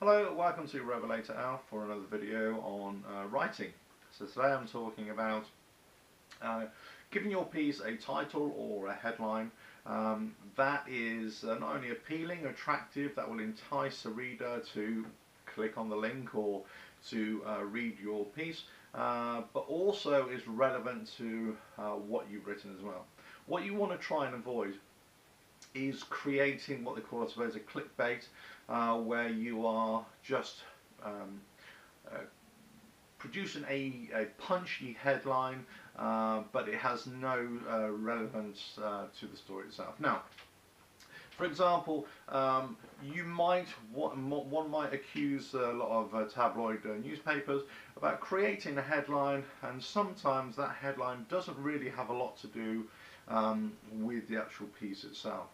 Hello, welcome to Revelator Alf for another video on writing. So today I'm talking about giving your piece a title or a headline that is not only appealing, attractive, that will entice a reader to click on the link or to read your piece, but also is relevant to what you've written as well. What you want to try and avoid is creating what they call, I suppose, a clickbait, where you are just producing a punchy headline, but it has no relevance to the story itself. Now, for example, one might accuse a lot of tabloid newspapers about creating a headline, and sometimes that headline doesn't really have a lot to do with the actual piece itself.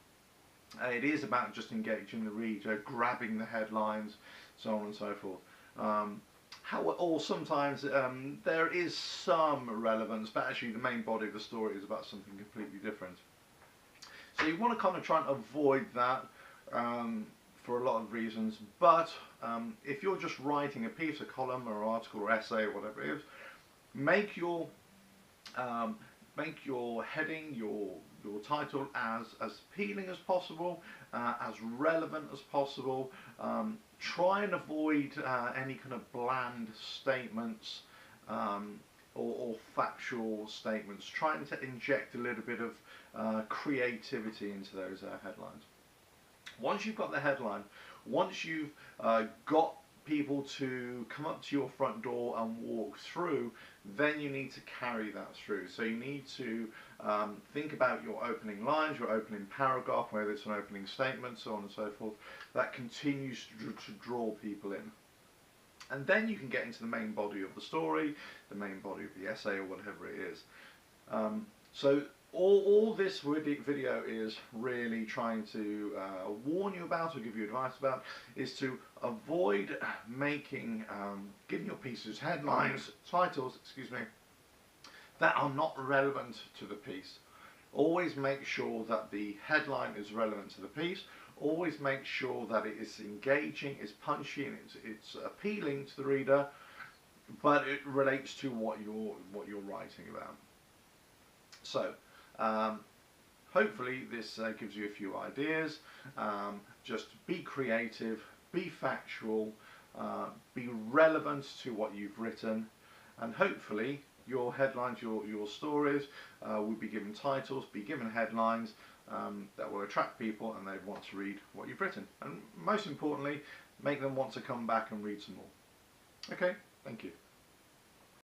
It is about just engaging the reader, grabbing the headlines, so on and so forth. Or sometimes there is some relevance, but actually the main body of the story is about something completely different. So you want to kind of try and avoid that for a lot of reasons. But if you're just writing a piece, a column or article or essay or whatever it is, make your heading, your title as appealing as possible, as relevant as possible. Try and avoid any kind of bland statements or factual statements. Trying to inject a little bit of creativity into those headlines. Once you've got the headline, once you've got people to come up to your front door and walk through, then you need to carry that through. So you need to think about your opening lines, your opening paragraph, whether it's an opening statement, so on and so forth, that continues to draw people in. And then you can get into the main body of the story, the main body of the essay, or whatever it is. So all this video is really trying to warn you about, or give you advice about, is to avoid giving your pieces headlines, titles, excuse me, that are not relevant to the piece. Always make sure that the headline is relevant to the piece. Always make sure that it is engaging, it's punchy, and it's appealing to the reader, but it relates to what you're writing about. So hopefully this gives you a few ideas. Just be creative, be factual, be relevant to what you've written, and hopefully your headlines, your stories will be given titles, be given headlines that will attract people and they want to read what you've written. And most importantly, make them want to come back and read some more. Okay, thank you.